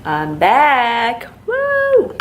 I'm back. Woo!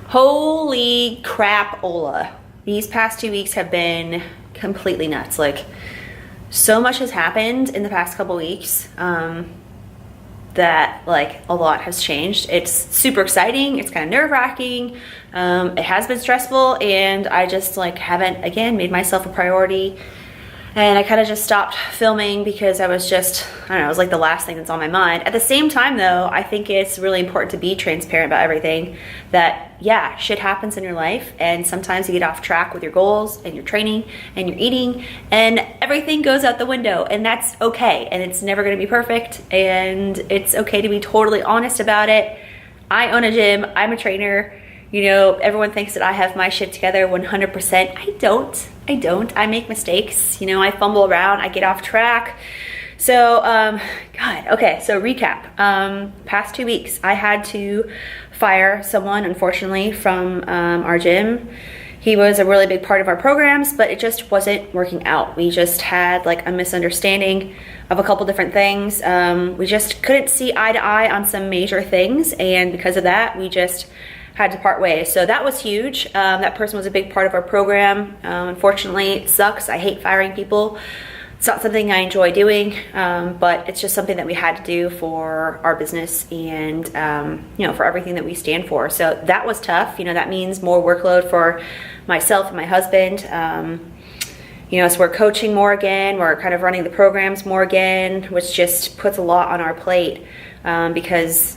Holy crap, Ola. These past 2 weeks have been completely nuts. Like, so much has happened in the past couple weeks that like a lot has changed. It's super exciting. It's kind of nerve-wracking. It has been stressful, and I just like haven't, again, made myself a priority. And I kind of just stopped filming because I was just, I don't know, it was like the last thing that's on my mind. At the same time though, I think it's really important to be transparent about everything. That, yeah, shit happens in your life, and sometimes you get off track with your goals and your training and your eating, and everything goes out the window, and that's okay. And it's never gonna be perfect, and it's okay to be totally honest about it. I own a gym, I'm a trainer. You know, everyone thinks that I have my shit together 100%. I don't. I make mistakes. You know, I fumble around, I get off track. So, God, okay, so recap. Past 2 weeks, I had to fire someone, unfortunately, from our gym. He was a really big part of our programs, but it just wasn't working out. We just had like a misunderstanding of a couple different things. We just couldn't see eye to eye on some major things, and because of that, we just had to part ways. So that was huge. That person was a big part of our program. Unfortunately, it sucks. I hate firing people. It's not something I enjoy doing, but it's just something that we had to do for our business and you know, for everything that we stand for. So that was tough. You know, that means more workload for myself and my husband. You know, so we're coaching more again. We're kind of running the programs more again, which just puts a lot on our plate because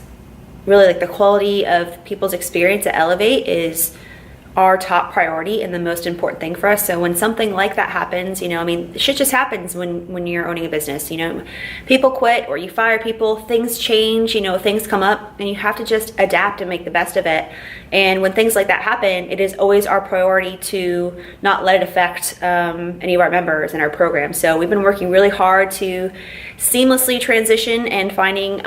really, like, the quality of people's experience at Elevate is our top priority and the most important thing for us. So when something like that happens, you know, I mean, shit just happens when you're owning a business. You know, people quit or you fire people, things change, you know, things come up, and you have to just adapt and make the best of it. And when things like that happen, it is always our priority to not let it affect any of our members in our program. So we've been working really hard to seamlessly transition and finding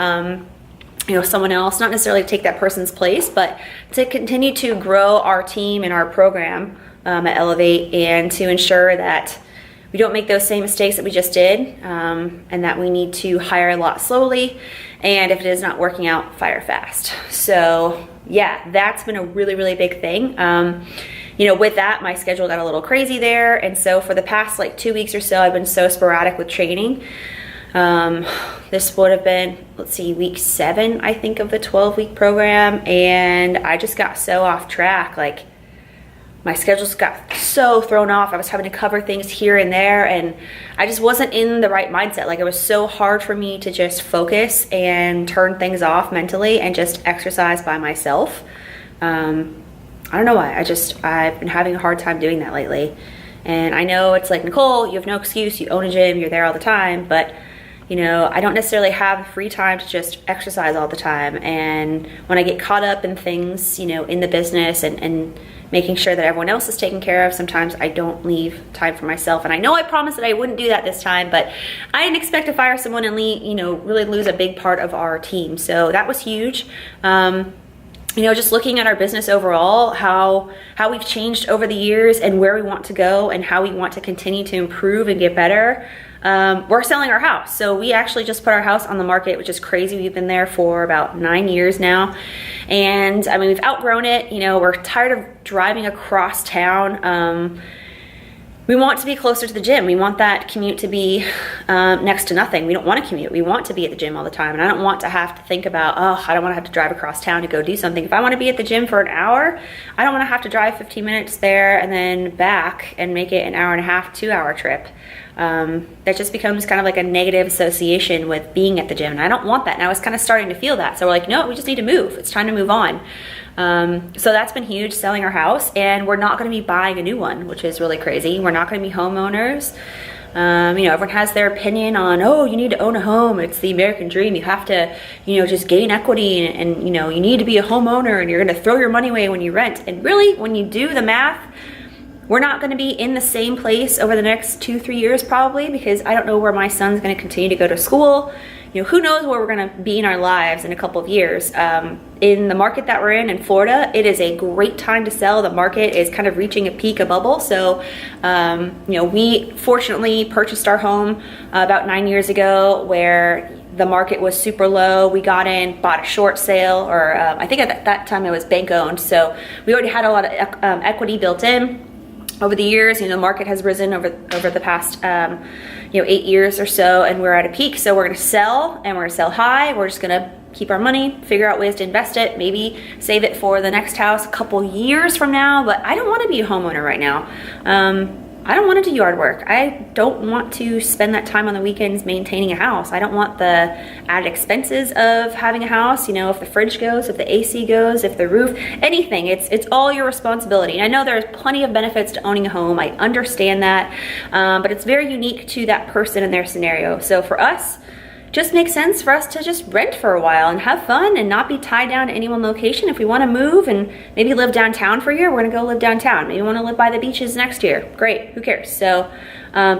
you know, someone else, not necessarily to take that person's place, but to continue to grow our team and our program at Elevate, and to ensure that we don't make those same mistakes that we just did, and that we need to hire a lot slowly, and if it is not working out, fire fast. So yeah, that's been a really, really big thing. You know, with that, my schedule got a little crazy there, and so for the past like 2 weeks or so, I've been so sporadic with training. This would have been, let's see, week 7, I think, of the 12-week program, and I just got so off track. Like, my schedules got so thrown off. I was having to cover things here and there, and I just wasn't in the right mindset. Like, it was so hard for me to just focus and turn things off mentally and just exercise by myself. I don't know why. I've been having a hard time doing that lately. And I know it's like, Nicole, you have no excuse. You own a gym. You're there all the time. But you know, I don't necessarily have free time to just exercise all the time. And when I get caught up in things, you know, in the business and making sure that everyone else is taken care of, sometimes I don't leave time for myself. And I know I promised that I wouldn't do that this time, but I didn't expect to fire someone and you know, really lose a big part of our team. So that was huge. You know, just looking at our business overall, how we've changed over the years and where we want to go and how we want to continue to improve and get better. We're selling our house. So we actually just put our house on the market, which is crazy. We've been there for about 9 years now. And I mean, we've outgrown it. You know, we're tired of driving across town. We want to be closer to the gym. We want that commute to be next to nothing. We don't want to commute. We want to be at the gym all the time. And I don't want to have to think about, oh, I don't want to have to drive across town to go do something. If I want to be at the gym for an hour, I don't want to have to drive 15 minutes there and then back and make it an hour and a half, 2-hour trip. That just becomes kind of like a negative association with being at the gym. And I don't want that. And I was kind of starting to feel that. So we're like, no, we just need to move. It's time to move on. So that's been huge, selling our house, and we're not going to be buying a new one, which is really crazy. We're not going to be homeowners. You know, everyone has their opinion on, oh, you need to own a home. It's the American dream. You have to, you know, just gain equity and you know, you need to be a homeowner and you're going to throw your money away when you rent. And really, when you do the math, we're not going to be in the same place over the next 2-3 years probably, because I don't know where my son's going to continue to go to school. who knows where we're going to be in our lives in a couple of years. In the market that we're in Florida, it is a great time to sell. The market is kind of reaching a peak, a bubble. So, we fortunately purchased our home about 9 years ago where the market was super low. We got in, bought a short sale, or I think at that time it was bank owned. So we already had a lot of equity built in. Over the years, the market has risen over the past 8 years or so, and we're at a peak. So we're going to sell, and we're going to sell high. We're just going to keep our money, figure out ways to invest it, maybe save it for the next house a couple years from now. But I don't want to be a homeowner right now. I don't want to do yard work. I don't want to spend that time on the weekends maintaining a house. I don't want the added expenses of having a house. If the fridge goes, if the AC goes, if the roof, anything, it's all your responsibility. And I know there's plenty of benefits to owning a home. I understand that, but it's very unique to that person and their scenario. So for us, just makes sense for us to just rent for a while and have fun and not be tied down to any one location. If we want to move and maybe live downtown for a year, we're going to go live downtown. Maybe we want to live by the beaches next year. Great, who cares? So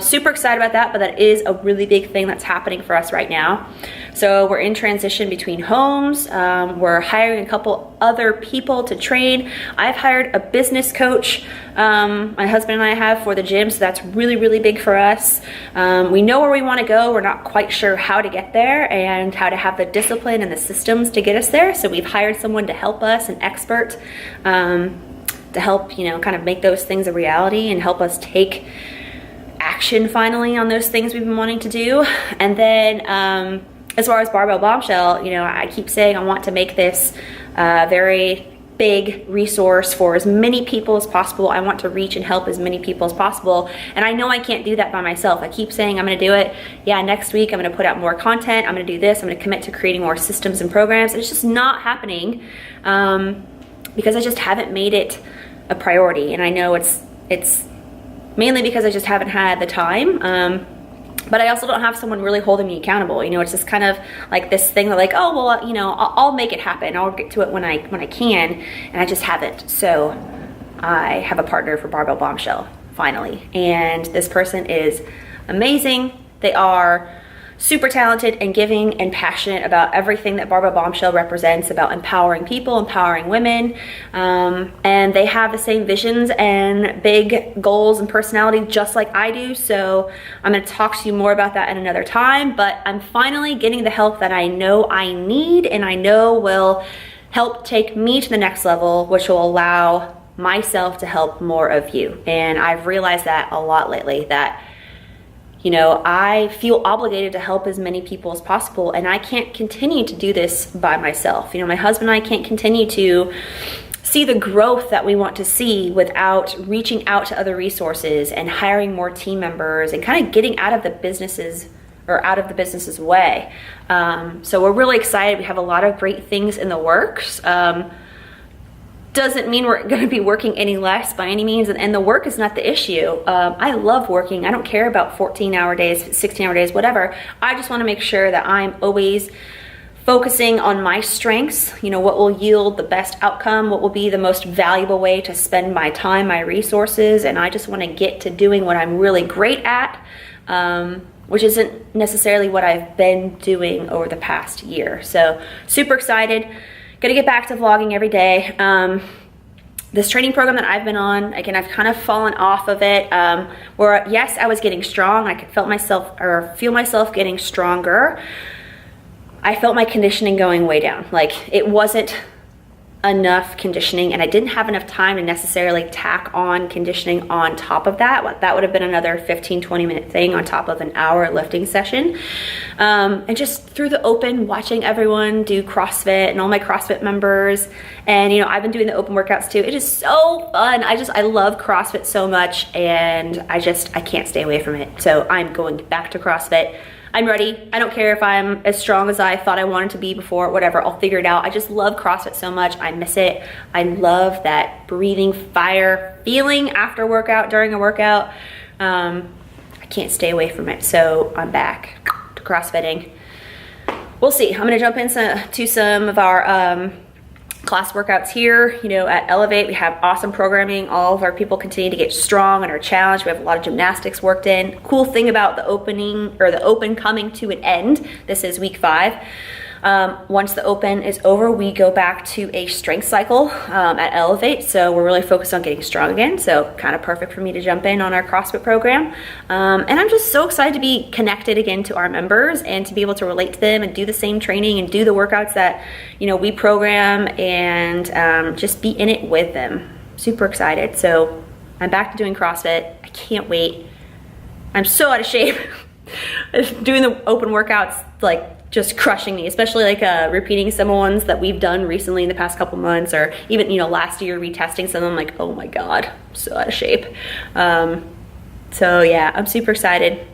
super excited about that, but that is a really big thing that's happening for us right now. So we're in transition between homes. We're hiring a couple other people to train. I've hired a business coach, my husband and I have, for the gym, so that's really, really big for us. We know where we want to go. We're not quite sure how to get there and how to have the discipline and the systems to get us there. So we've hired someone to help us, an expert, to help, kind of make those things a reality and help us take action finally on those things we've been wanting to do. And then as far as Barbell Bombshell, I keep saying I want to make this very big resource for as many people as possible. I want to reach and help as many people as possible. And I know I can't do that by myself. I keep saying I'm going to do it. Yeah, next week I'm going to put out more content. I'm going to do this. I'm going to commit to creating more systems and programs. It's just not happening because I just haven't made it a priority. And I know it's mainly because I just haven't had the time. But I also don't have someone really holding me accountable. It's just kind of like this thing that like, oh, well, I'll make it happen. I'll get to it when I can. And I just haven't. So I have a partner for Barbell Bombshell, finally. And this person is amazing. They are super talented and giving and passionate about everything that Barbell Bombshell represents, about empowering people, empowering women. And they have the same visions and big goals and personality just like I do. So I'm going to talk to you more about that in another time. But I'm finally getting the help that I know I need and I know will help take me to the next level, which will allow myself to help more of you. And I've realized that a lot lately, that I feel obligated to help as many people as possible, and I can't continue to do this by myself. My husband and I can't continue to see the growth that we want to see without reaching out to other resources and hiring more team members and kind of getting out of the business's way. So we're really excited. We have a lot of great things in the works. Doesn't mean we're going to be working any less by any means, and the work is not the issue. I love working. I don't care about 14-hour days, 16-hour days, whatever. I just want to make sure that I'm always focusing on my strengths, what will yield the best outcome, what will be the most valuable way to spend my time, my resources, and I just want to get to doing what I'm really great at, which isn't necessarily what I've been doing over the past year. So super excited. Gonna get back to vlogging every day. This training program that I've been on, again, I've kind of fallen off of it. Where yes, I was getting strong. I could feel myself getting stronger. I felt my conditioning going way down. Like it wasn't enough conditioning, and I didn't have enough time to necessarily tack on conditioning on top of that. That would have been another 15-20 minute thing on top of an hour lifting session. And just through the open, watching everyone do CrossFit and all my CrossFit members, and I've been doing the open workouts too. It is so fun. I love CrossFit so much, and I can't stay away from it. So I'm going back to CrossFit. I'm ready. I don't care if I'm as strong as I thought I wanted to be before, whatever, I'll figure it out. I just love CrossFit so much. I miss it. I love that breathing fire feeling after workout, during a workout. I can't stay away from it. So I'm back to CrossFitting. We'll see. I'm gonna jump into some of our class workouts here, you know, at Elevate. We have awesome programming. All of our people continue to get strong and are challenged. We have a lot of gymnastics worked in. Cool thing about the opening, or the open coming to an end, this is week 5. Once the open is over, we go back to a strength cycle at Elevate. So we're really focused on getting strong again. So kind of perfect for me to jump in on our CrossFit program. And I'm just so excited to be connected again to our members and to be able to relate to them and do the same training and do the workouts that, you know, we program, and just be in it with them. Super excited. So I'm back to doing CrossFit. I can't wait. I'm so out of shape. Doing the open workouts, like, just crushing me, especially like repeating some ones that we've done recently in the past couple months, or even, you know, last year retesting some of them. Like, oh my God, I'm so out of shape. So yeah, I'm super excited.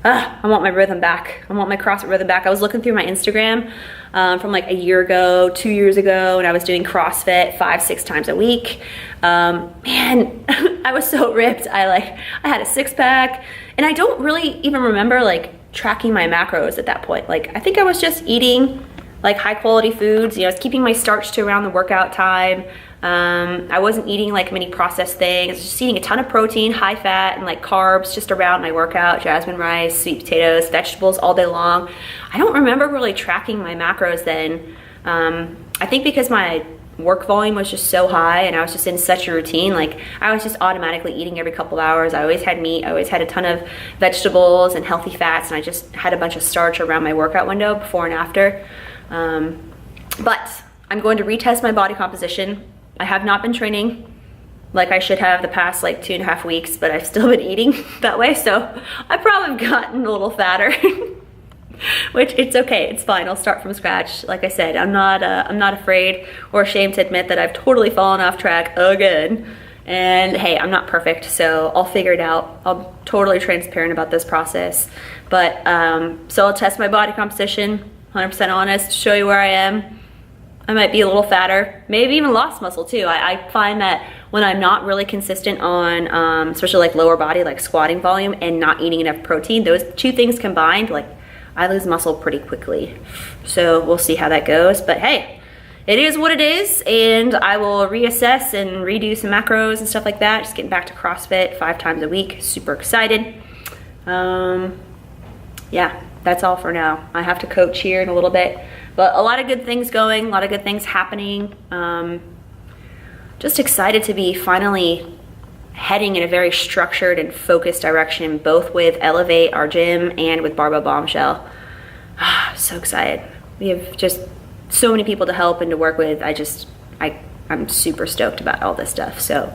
I want my rhythm back. I want my CrossFit rhythm back. I was looking through my Instagram from like a year ago, 2 years ago, and I was doing CrossFit 5-6 times a week. Man, I was so ripped. I had a 6-pack, and I don't really even remember like tracking my macros at that point. Like, I think I was just eating like high quality foods. You know, I was keeping my starch to around the workout time. I wasn't eating like many processed things. I was just eating a ton of protein, high fat, and like carbs just around my workout. Jasmine rice, sweet potatoes, vegetables all day long. I don't remember really tracking my macros then. I think because my work volume was just so high and I was just in such a routine, like I was just automatically eating every couple of hours. I always had meat, I always had a ton of vegetables and healthy fats, and I just had a bunch of starch around my workout window before and after. But I'm going to retest my body composition. I have not been training like I should have the past like 2.5 weeks, but I've still been eating that way, so I probably have gotten a little fatter. Which, it's okay, it's fine. I'll start from scratch. Like I said, I'm not afraid or ashamed to admit that I've totally fallen off track again. And hey, I'm not perfect, so I'll figure it out. I'm totally transparent about this process. But so I'll test my body composition, 100% honest, show you where I am. I might be a little fatter, maybe even lost muscle too. I find that when I'm not really consistent on, especially like lower body, like squatting volume, and not eating enough protein, those two things combined, like, I lose muscle pretty quickly. So we'll see how that goes. But hey, it is what it is, and I will reassess and redo some macros and stuff like that. Just getting back to CrossFit 5 times a week. Super excited. Yeah, that's all for now. I have to coach here in a little bit. But a lot of good things going, a lot of good things happening. Just excited to be finally heading in a very structured and focused direction, both with Elevate, our gym, and with Barbell Bombshell. So excited. We have just so many people to help and to work with. I'm super stoked about all this stuff. So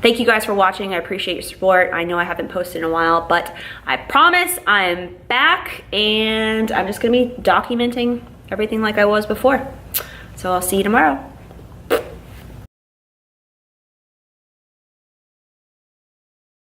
thank you guys for watching. I appreciate your support. I know I haven't posted in a while, but I promise I'm back, and I'm just gonna be documenting everything like I was before. So I'll see you tomorrow.